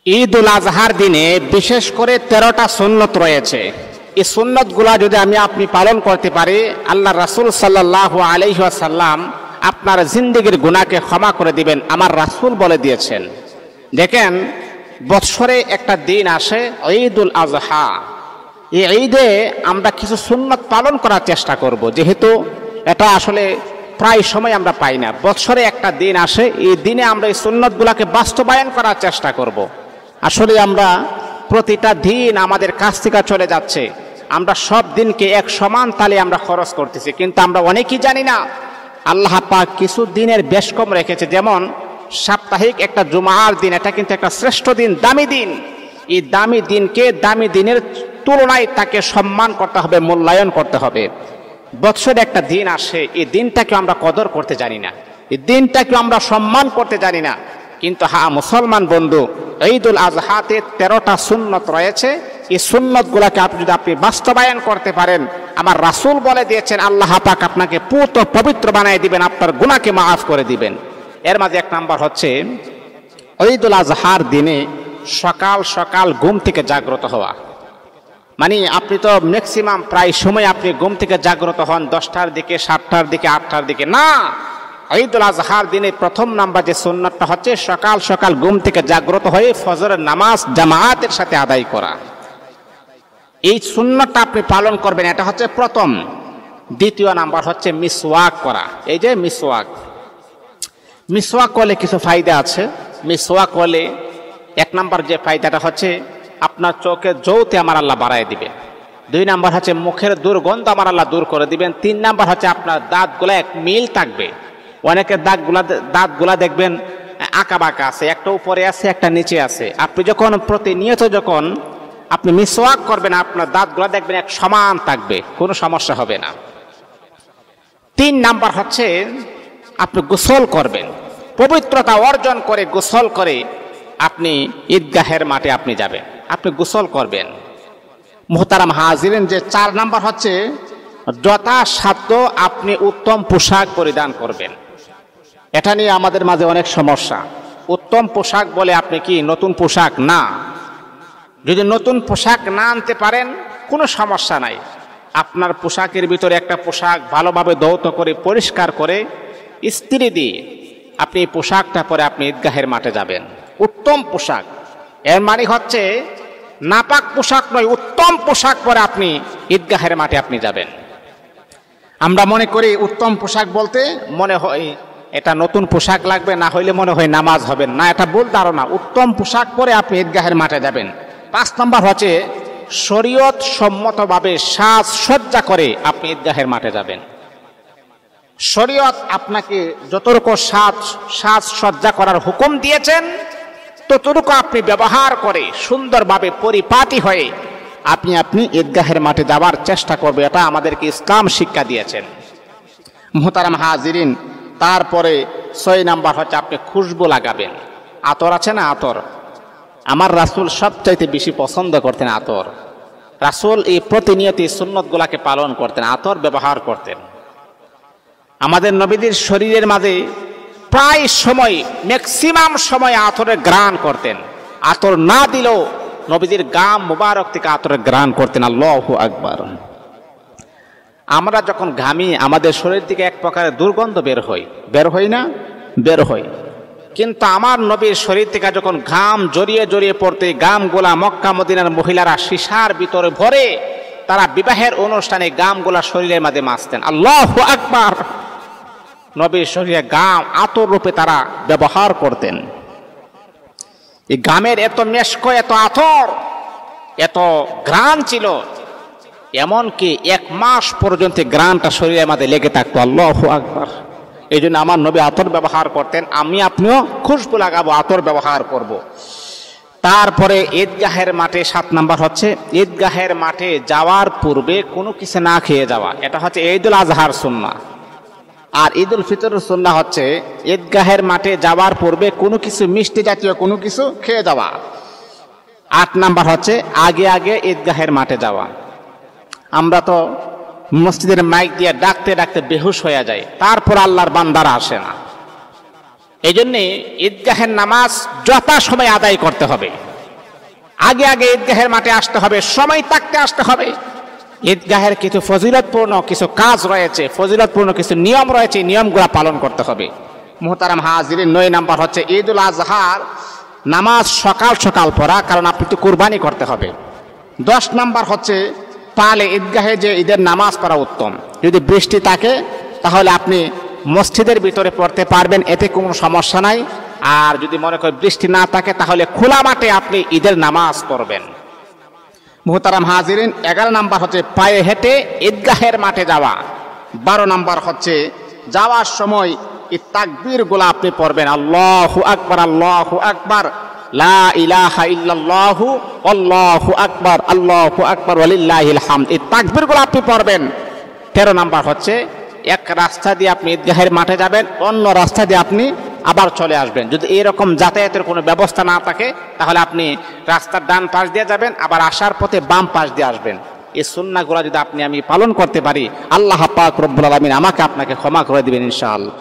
ঈদ উল আজহার দিনে বিশেষ করে 13টা সুন্নত রয়েছে। এই সুন্নতগুলা যদি আপনি পালন করতে পারি, আল্লাহ রাসূল সাল্লাল্লাহু আলাইহি ওয়াসাল্লাম আপনার জিন্দেগির গুনাহকে ক্ষমা করে দিবেন, আমার রাসূল বলে দিয়েছেন। দেখেন, বৎসরে একটা দিন আসে ঈদ উল আজহা। এই ঈদে আমরা কিছু সুন্নত পালন করার চেষ্টা করব, যেহেতু এটা আসলে প্রায় সময় আমরা পাই না। বৎসরে একটা দিন আসে, এই দিনে আমরা এই সুন্নতগুলোকে বাস্তবায়ন করার চেষ্টা করব। আসলে আমরা প্রতিটা দিন আমাদের কাছ থেকে চলে যাচ্ছে, আমরা সব দিনকে এক সমান তালে আমরা খরচ করতেছি, কিন্তু আমরা অনেকেই জানি না আল্লাহ পাক কিছু দিনের বেশ কম রেখেছে। যেমন সাপ্তাহিক একটা জুমার দিন, এটা কিন্তু একটা শ্রেষ্ঠ দিন, দামি দিন। এই দামি দিনকে দামি দিনের তুলনায় তাকে সম্মান করতে হবে, মূল্যায়ন করতে হবে। বৎসরে একটা দিন আসে, এই দিনটাকে আমরা কদর করতে জানি না, এই দিনটাকে আমরা সম্মান করতে জানি না। কিন্তু হ্যাঁ মুসলমান বন্ধু, ঈদ উল আজহাতে 13টা সুন্নত রয়েছে। এই সুন্নতগুলোকে আপনি বাস্তবায়ন করতে পারেন, আমার রাসূল বলে দিয়েছেন আল্লাহ পাক আপনাকে পুত পবিত্র বানিয়ে দিবেন, আপনার গুনাহকে মাফ করে দিবেন। এর মাঝে এক নাম্বার হচ্ছে ঈদ উল আজহার দিনে সকাল সকাল ঘুম থেকে জাগ্রত হওয়া। মানে আপনি তো ম্যাক্সিমাম প্রায় সময় আপনি ঘুম থেকে জাগ্রত হন 10টার দিকে, 7টার দিকে, 8টার দিকে। না, ঈদ উল আজহার দিনে প্রথম নাম্বার যে সুন্নতটা হচ্ছে সকাল সকাল ঘুম থেকে জাগ্রত হয়ে ফজরের নামাজ জামাতের সাথে আদায় করা। এই সুন্নতটা আপনি পালন করবেন, এটা হচ্ছে প্রথম। দ্বিতীয় নাম্বার হচ্ছে মিসওয়াক করা। এই যে মিসওয়াক করলে কিছু ফায়দা আছে। মিসওয়াক করলে এক নাম্বার যে ফায়দাটা হচ্ছে আপনার চোখের জ্যোতি আমার আল্লাহ বাড়ায় দিবে। 2 নাম্বার হচ্ছে মুখের দুর্গন্ধ আমার আল্লাহ দূর করে দিবেন। 3 নাম্বার হচ্ছে আপনার দাঁতগুলা এক মিল থাকবে। অনেকের দাঁতগুলা দেখবেন আঁকা বাঁকা আছে, একটা উপরে আছে, একটা নিচে আছে। আপনি যখন প্রতিনিয়ত যখন আপনি মিসওয়াক করবেন, আপনার দাঁতগুলা দেখবেন এক সমান থাকবে, কোনো সমস্যা হবে না। 3 নাম্বার হচ্ছে আপনি গোসল করবেন, পবিত্রতা অর্জন করে গোসল করে আপনি ঈদগাহের মাঠে আপনি যাবেন, আপনি গোসল করবেন। মুহতারাম হাজিরিন, যে 4 নাম্বার হচ্ছে যথাসাধ্য আপনি উত্তম পোশাক পরিধান করবেন। এটা নিয়ে আমাদের মাঝে অনেক সমস্যা। উত্তম পোশাক বলে আপনি কি নতুন পোশাক? না, যদি নতুন পোশাক না আনতে পারেন কোনো সমস্যা নাই। আপনার পোশাকের ভিতরে একটা পোশাক ভালোভাবে ধৌত করে পরিষ্কার করে ইস্ত্রি দিয়ে আপনি এই পোশাকটা পরে আপনি ঈদগাহের মাঠে যাবেন। উত্তম পোশাক, এর মানে হচ্ছে নাপাক পোশাক নয়, উত্তম পোশাক পরে আপনি ঈদগাহের মাঠে আপনি যাবেন। আমরা মনে করি উত্তম পোশাক বলতে মনে হয় এটা নতুন পোশাক লাগবে, না হইলে মনে হয় নামাজ হবে না, এটা ভুল ধারণা। উত্তম পোশাক পরে আপনি ঈদগাহের মাঠে যাবেন। 5 নাম্বার হচ্ছে শরীয়ত সম্মতভাবে সাজসজ্জা করে আপনি ঈদগাহের মাঠে যাবেন। শরীয়ত আপনাকে যতটুকু সাজসজ্জা করার হুকুম দিয়েছেন ততটুকু আপনি ব্যবহার করে সুন্দরভাবে পরিপাটি হয়ে আপনি ঈদগাহের মাঠে যাওয়ার চেষ্টা করবে। এটা আমাদেরকে ইসলাম শিক্ষা দিয়েছেন। মুহতারাম হাজিরিন, তারপরে 6 নাম্বার হচ্ছে আপনি খুশবু লাগাবেন। আতর আছে না, আতর। আমার রাসূল সবচাইতে বেশি পছন্দ করতেন আতর। রাসূল এই প্রতিনিয়ত সুন্নতগুলাকে পালন করতেন, আতর ব্যবহার করতেন। আমাদের নবীদের শরীরের মাঝে প্রায় সময় ম্যাক্সিমাম সময় আতরের ঘ্রাণ করতেন। আতর না দিলেও নবীজির গাম মুবারক থেকে আতরের ঘ্রাণ করতেন। আল্লাহু আকবার। আমরা যখন ঘামি আমাদের শরীর থেকে এক প্রকারের দুর্গন্ধ বের হয় না? বের হয়। কিন্তু আমার নবীর শরীর থেকে যখন ঘাম জড়িয়ে জড়িয়ে পড়তে, গামগুলা মক্কা মদিনার মহিলারা সীসার ভিতরে ভরে তারা বিবাহের অনুষ্ঠানে গামগুলা শরীরের মাঝে মাখতেন। আল্লাহু আকবার। নবীর শরীরে গাম আতর রূপে তারা ব্যবহার করতেন। এই গামের এত মেশক, এত আতর, এত ঘ্রাণ ছিল, এমনকি 1 মাস পর্যন্ত ঘ্রাণটা শরীরের মধ্যে লেগে থাকতো। আল্লাহু আকবার। এই জন্য আমার নবী আতর ব্যবহার করতেন। আপনিও খুশবু লাগাবো, আতর ব্যবহার করব। তারপরে ঈদগাহের মাঠে 7 নাম্বার হচ্ছে ঈদগাহের মাঠে যাওয়ার পূর্বে কোনো কিছু না খেয়ে যাওয়া। এটা হচ্ছে ঈদ উল আজহার সুন্নাহ। আর ঈদ উল ফিতরের সুন্নাহ হচ্ছে ঈদগাহের মাঠে যাওয়ার পূর্বে কোনো কিছু মিষ্টি জাতীয় কোনো কিছু খেয়ে যাওয়া। 8 নাম্বার হচ্ছে আগে আগে ঈদগাহের মাঠে যাওয়া। আমরা তো মসজিদের মাইক দিয়ে ডাকতে ডাকতে বেহুশ হয়ে যায়, তারপর আল্লাহর বান্দারা আসে না। এই জন্যে ঈদগাহের নামাজ যথাসময়ে আদায় করতে হবে। আগে আগে ঈদগাহের মাঠে আসতে হবে, সময় থাকতে আসতে হবে। ঈদগাহের কিছু ফজিলতপূর্ণ কিছু কাজ রয়েছে, ফজিলতপূর্ণ কিছু নিয়ম রয়েছে, নিয়মগুলো পালন করতে হবে। মুহতারাম হাজিরিন, 9 নাম্বার হচ্ছে ঈদুল আজহার নামাজ সকাল সকাল পড়া, কারণ আপনি তো কুরবানি করতে হবে। 10 নাম্বার হচ্ছে তাহলে ঈদগাহে যে ঈদের নামাজ পড়া উত্তম। যদি বৃষ্টি থাকে তাহলে আপনি মসজিদের ভিতরে পড়তে পারবেন, এতে কোনো সমস্যা নাই। আর যদি মনে করেন বৃষ্টি না থাকে তাহলে খোলা মাঠে আপনি ঈদের নামাজ পড়বেন। মুহতারাম হাজিরিন, 11 নাম্বার হচ্ছে পায়ে হেঁটে ঈদগাহের মাঠে যাওয়া। 12 নাম্বার হচ্ছে যাওয়ার সময় এই তাকবীরগুলো আপনি পড়বেন, আল্লাহু আকবার, আল্লাহু আকবার, লা ইলাহা ইল্লাল্লাহু, আল্লাহু আকবার, আল্লাহু আকবার, ওয়ালিল্লাহিল হামদ। এই তাকবীরগুলো আপনি পড়বেন। 13 নাম্বার হচ্ছে এক রাস্তা দিয়ে আপনি ঈদগাহের মাঠে যাবেন, অন্য রাস্তা দিয়ে আপনি আবার চলে আসবেন। যদি এরকম যাতায়াতের কোনো ব্যবস্থা না থাকে তাহলে আপনি রাস্তার ডান পাশ দিয়ে যাবেন, আবার আসার পথে বাম পাশ দিয়ে আসবেন। এই সুন্নাহগুলো যদি আমি পালন করতে পারি, আল্লাহ পাক রব্বুল আলামিন আমাকে আপনাকে ক্ষমা করে দিবেন ইনশাআল্লাহ।